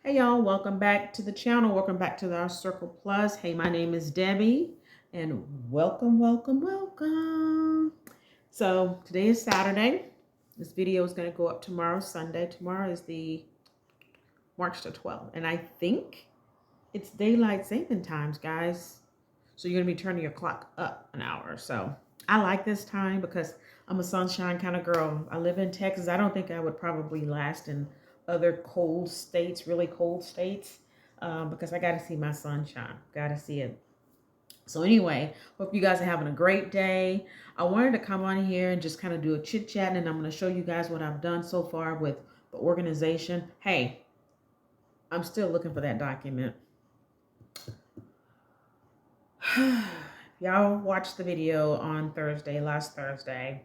Hey y'all, welcome back to the channel. Welcome back to our Circle Plus. Hey, my name is Debbie and welcome. So today is Saturday. This video is going to go up tomorrow, Sunday. Tomorrow is the March the 12th. And I think it's daylight saving times, guys. So you're going to be turning your clock up an hour. So I like this time because I'm a sunshine kind of girl. I live in Texas. I don't think I would probably last in other cold states, really cold states, because I got to see my sunshine. Got to see it. So anyway, hope you guys are having a great day. I wanted to come on here and just kind of do a chit chat, and I'm going to show you guys what I've done so far with the organization. Hey, I'm still looking for that document. Y'all watched the video on last Thursday.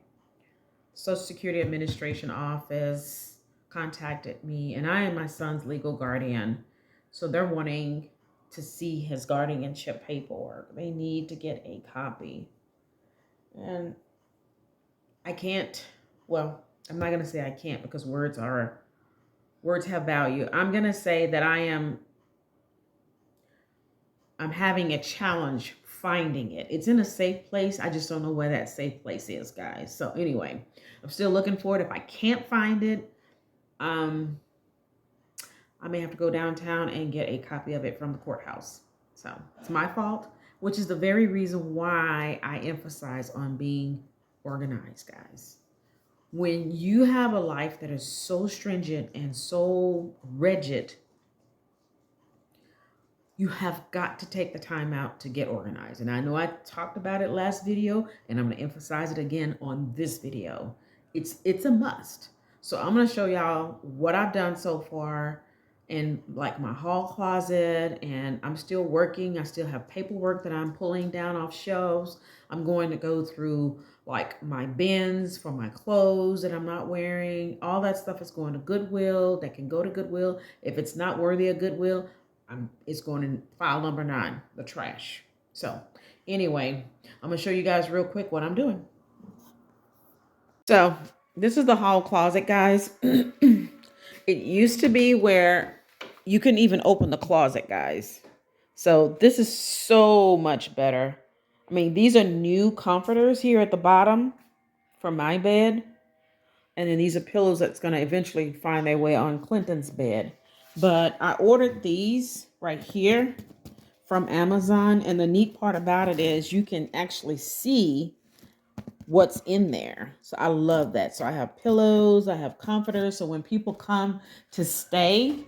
Social Security Administration office contacted me, and I am my son's legal guardian. So they're wanting to see his guardianship paperwork. They need to get a copy. And I can't, well, I'm not going to say I can't because words have value. I'm going to say that I'm having a challenge finding it. It's in a safe place. I just don't know where that safe place is, guys. So anyway, I'm still looking for it. If I can't find it, I may have to go downtown and get a copy of it from the courthouse. So it's my fault, which is the very reason why I emphasize on being organized, guys. When you have a life that is so stringent and so rigid, you have got to take the time out to get organized. And I know I talked about it last video, and I'm going to emphasize it again on this video. It's a must. So I'm going to show y'all what I've done so far in like my hall closet, and I'm still working. I still have paperwork that I'm pulling down off shelves. I'm going to go through like my bins for my clothes that I'm not wearing. All that stuff is going to Goodwill. That can go to Goodwill. If it's not worthy of Goodwill, it's going in file number 9, the trash. So anyway, I'm going to show you guys real quick what I'm doing. So this is the hall closet, guys. It used to be where you couldn't even open the closet, guys. So this is so much better. I mean, these are new comforters here at the bottom for my bed. And then these are pillows that's going to eventually find their way on Clinton's bed. But I ordered these right here from Amazon. And the neat part about it is you can actually see what's in there. So I love that. So I have pillows, I have comforters. So when people come to stay,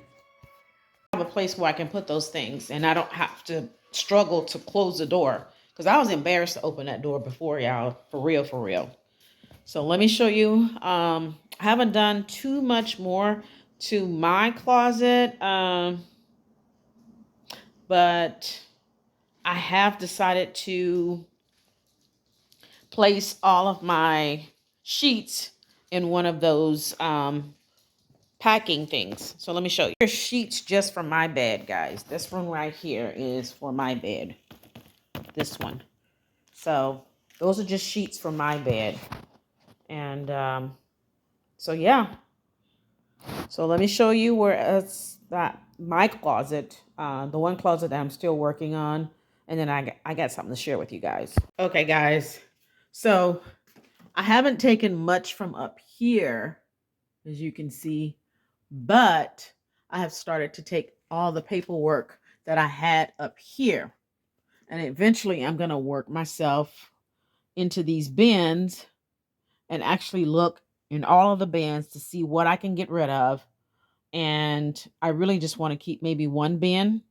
I have a place where I can put those things. And I don't have to struggle to close the door. Because I was embarrassed to open that door before, y'all. For real. So let me show you. I haven't done too much more to my closet, but I have decided to place all of my sheets in one of those packing things. So let me show you. Here's sheets just for my bed, guys. This one right here is for my bed. This one. So those are just sheets for my bed. And so yeah. So let me show you where it's that my closet, the one closet that I'm still working on, and then I got something to share with you guys. Okay, guys. So I haven't taken much from up here, as you can see, but I have started to take all the paperwork that I had up here, and eventually I'm going to work myself into these bins and actually look in all of the bins to see what I can get rid of. And I really just want to keep maybe one bin.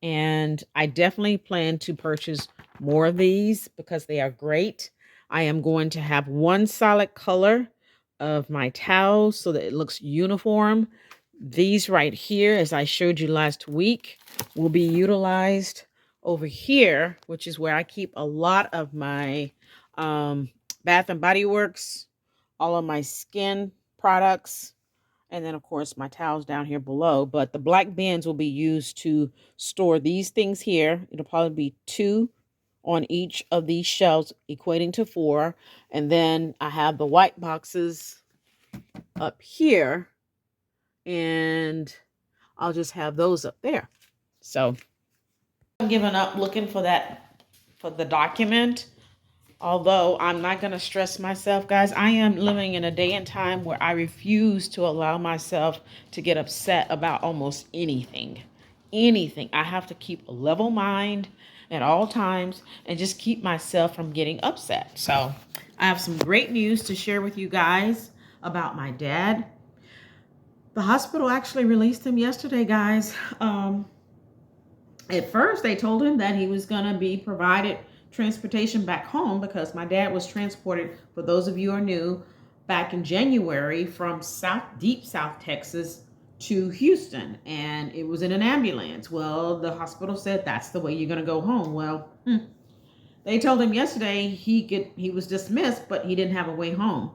And I definitely plan to purchase more of these because they are great. I am going to have one solid color of my towels so that it looks uniform. These right here, as I showed you last week, will be utilized over here, which is where I keep a lot of my Bath and Body Works, all of my skin products, and then, of course, my towels down here below. But the black bins will be used to store these things here. It'll probably be 2 on each of these shelves, equating to 4. And then I have the white boxes up here. And I'll just have those up there. So I'm giving up looking for that, for the document. Although I'm not going to stress myself, guys, I am living in a day and time where I refuse to allow myself to get upset about almost anything. Anything. I have to keep a level mind at all times and just keep myself from getting upset. So I have some great news to share with you guys about my dad. The hospital actually released him yesterday, guys. At first, they told him that he was going to be provided transportation back home because my dad was transported, for those of you who are new, back in January from deep South Texas to Houston, and it was in an ambulance. Well, the hospital said that's the way you're going to go home. Well, they told him yesterday he was dismissed, but he didn't have a way home.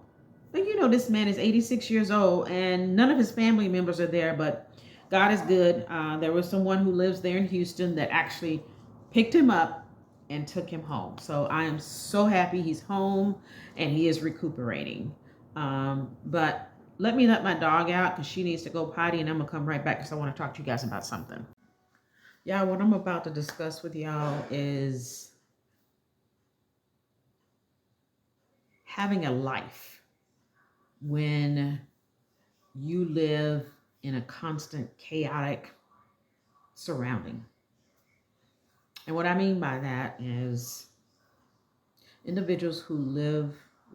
But you know, this man is 86 years old, and none of his family members are there, but God is good. There was someone who lives there in Houston that actually picked him up and took him home. So I am so happy he's home and he is recuperating. But let me let my dog out because she needs to go potty, and I'm going to come right back because I want to talk to you guys about something. Yeah, what I'm about to discuss with y'all is having a life when you live in a constant chaotic surrounding. And what I mean by that is individuals who live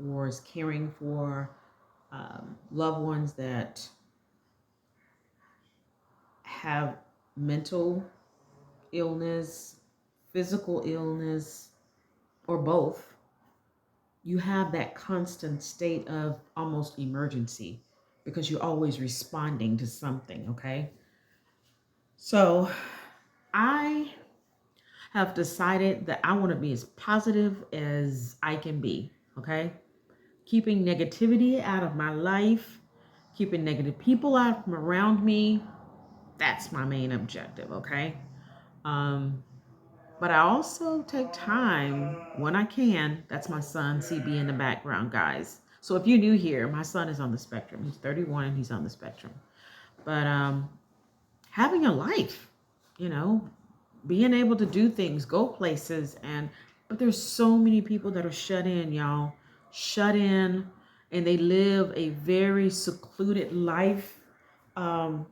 or is caring for loved ones that have mental illness, physical illness, or both. You have that constant state of almost emergency because you're always responding to something, okay? So I have decided that I want to be as positive as I can be, okay? Keeping negativity out of my life, keeping negative people out from around me, that's my main objective, okay? But I also take time when I can. That's my son, CB, in the background, guys. So if you're new here, my son is on the spectrum. He's 31 and he's on the spectrum. But having a life, you know, being able to do things, go places, but there's so many people that are shut in, y'all. Shut in, and they live a very secluded life. And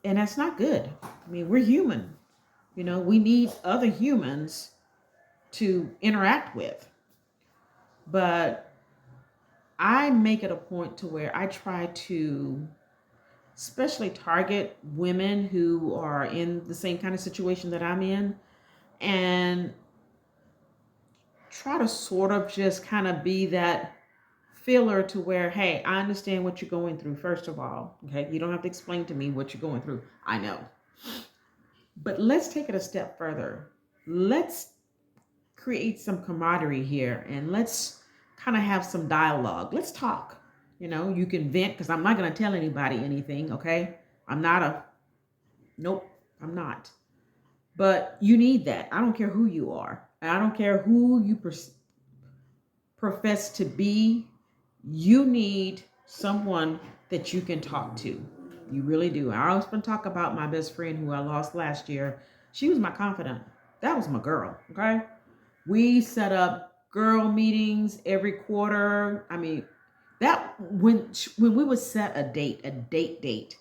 that's not good. I mean, we're human. You know, we need other humans to interact with. But I make it a point to where I try to especially target women who are in the same kind of situation that I'm in, and try to sort of just kind of be that filler to where, hey, I understand what you're going through, first of all. Okay, you don't have to explain to me what you're going through. I know. But let's take it a step further. Let's create some camaraderie here and let's kind of have some dialogue. Let's talk. You know, you can vent because I'm not going to tell anybody anything, okay? Nope, I'm not. But you need that. I don't care who you are. I don't care who you profess to be. You need someone that you can talk to. You really do. I often talk about my best friend who I lost last year. She was my confidant. That was my girl, okay? We set up girl meetings every quarter. I mean, that when we would set a date,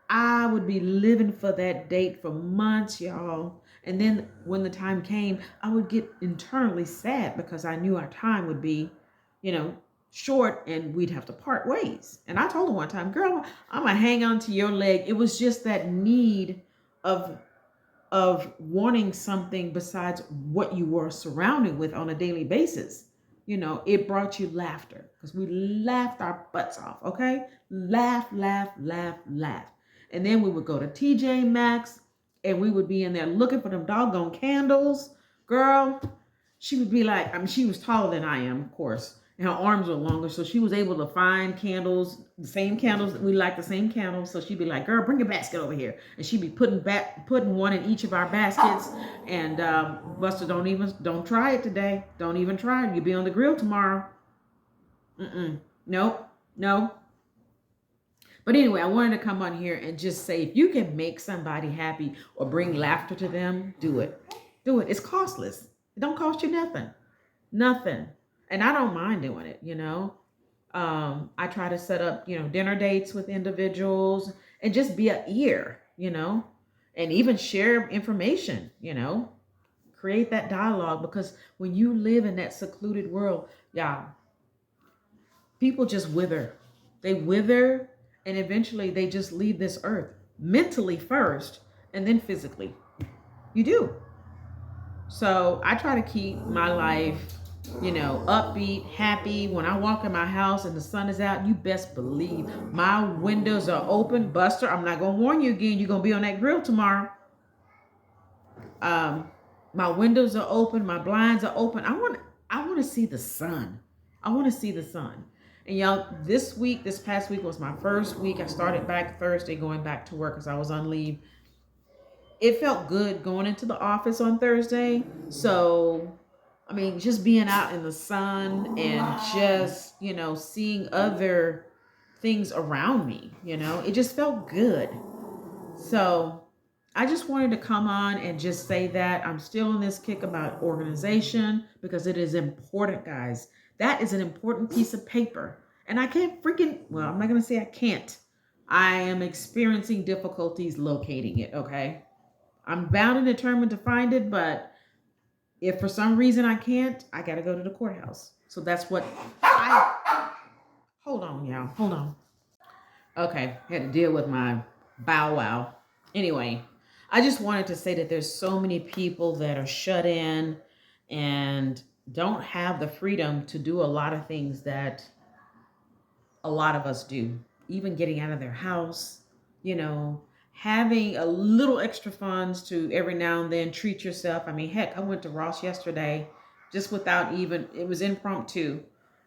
I would be living for that date for months, y'all. And then when the time came, I would get internally sad because I knew our time would be, you know, short and we'd have to part ways. And I told her one time, girl, I'm gonna hang on to your leg. It was just that need of wanting something besides what you were surrounded with on a daily basis. You know, it brought you laughter because we laughed our butts off, okay? Laugh. And then we would go to TJ Maxx and we would be in there looking for them doggone candles. Girl, she would be like, I mean, she was taller than I am, of course, and her arms were longer, so she was able to find candles, the same candles that we like, the same candles. So she'd be like, girl, bring your basket over here. And she'd be putting one in each of our baskets. And Buster, don't try it today. Don't even try it. You'll be on the grill tomorrow. No. But anyway, I wanted to come on here and just say, if you can make somebody happy or bring laughter to them, do it. Do it. It's costless. It don't cost you nothing. Nothing. And I don't mind doing it, you know. I try to set up, dinner dates with individuals and just be an ear, and even share information, create that dialogue, because when you live in that secluded world, yeah, people just wither. They wither, and eventually they just leave this earth, mentally first and then physically. You do. So I try to keep my life, upbeat, happy. When I walk in my house and the sun is out, you best believe my windows are open. Buster, I'm not going to warn you again. You're going to be on that grill tomorrow. My windows are open. My blinds are open. I want to see the sun. I want to see the sun. And y'all, this past week was my first week. I started back Thursday going back to work because I was on leave. It felt good going into the office on Thursday. So, I mean, just being out in the sun and just, seeing other things around me, it just felt good. So I just wanted to come on and just say that I'm still on this kick about organization, because it is important, guys. That is an important piece of paper. And I can't I'm not going to say I can't. I am experiencing difficulties locating it, okay? I'm bound and determined to find it, but if for some reason I can't, I got to go to the courthouse. So that's what hold on, y'all. Hold on. Okay. Had to deal with my bow wow. Anyway, I just wanted to say that there's so many people that are shut in and don't have the freedom to do a lot of things that a lot of us do. Even getting out of their house, having a little extra funds to every now and then treat yourself. I mean, heck, I went to Ross yesterday just without even, it was impromptu.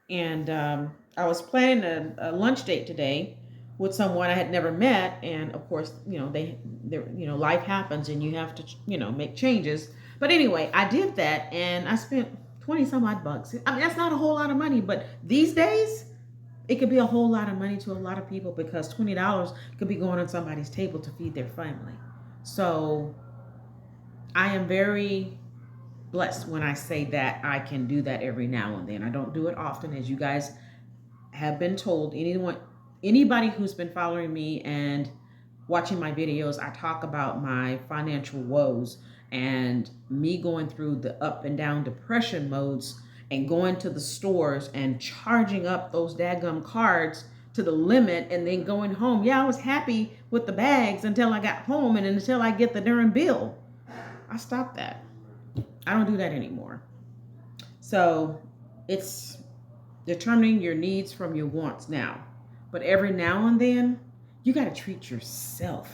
And I was planning a lunch date today with someone I had never met. And of course, life happens and you have to, make changes. But anyway, I did that and I spent 20 some odd bucks. I mean, that's not a whole lot of money, but these days, it could be a whole lot of money to a lot of people, because $20 could be going on somebody's table to feed their family. So I am very blessed when I say that I can do that every now and then. I don't do it often, as you guys have been told. Anybody who's been following me and watching my videos, I talk about my financial woes and me going through the up and down depression modes, and going to the stores and charging up those daggum cards to the limit, and then going home. Yeah, I was happy with the bags until I got home, and until I get the darn bill. I stopped that. I don't do that anymore. So it's determining your needs from your wants now. But every now and then, you got to treat yourself.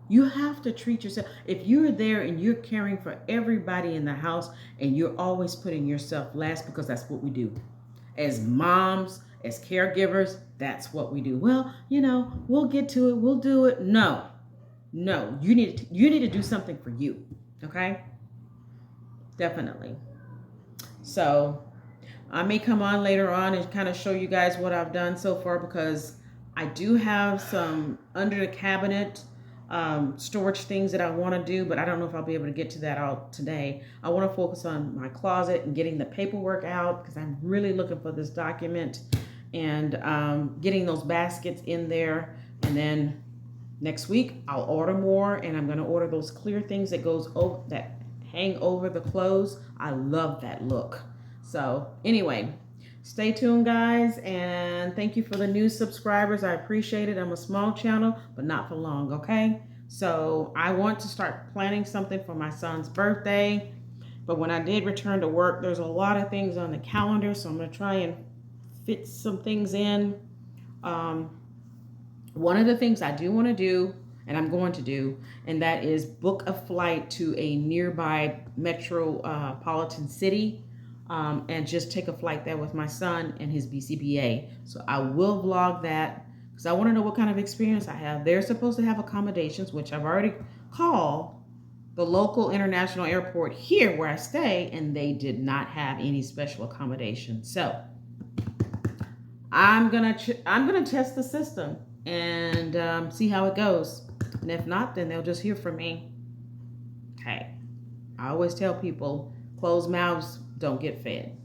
You have to treat yourself. If you're there and you're caring for everybody in the house and you're always putting yourself last, because that's what we do. As moms, as caregivers, that's what we do. Well, we'll get to it. We'll do it. No, you need to do something for you. Okay? Definitely. So I may come on later on and kind of show you guys what I've done so far, because I do have some under the cabinet storage things that I want to do, but I don't know if I'll be able to get to that out today. I want to focus on my closet and getting the paperwork out, because I'm really looking for this document, and getting those baskets in there. And then next week I'll order more, and I'm going to order those clear things that hang over the clothes. I love that look. So anyway, stay tuned, guys, and thank you for the new subscribers. I appreciate it. I'm a small channel, but not for long, okay? So I want to start planning something for my son's birthday, but when I did return to work, there's a lot of things on the calendar, so I'm going to try and fit some things in. One of the things I do want to do, and I'm going to do, and that is book a flight to a nearby metropolitan city. And just take a flight there with my son and his BCBA. So I will vlog that, because I want to know what kind of experience I have. They're supposed to have accommodations, which I've already called the local international airport here where I stay, and they did not have any special accommodations. So I'm gonna test the system. and see how it goes. And if not, then they'll just hear from me. Hey, I always tell people closed mouths don't get fed.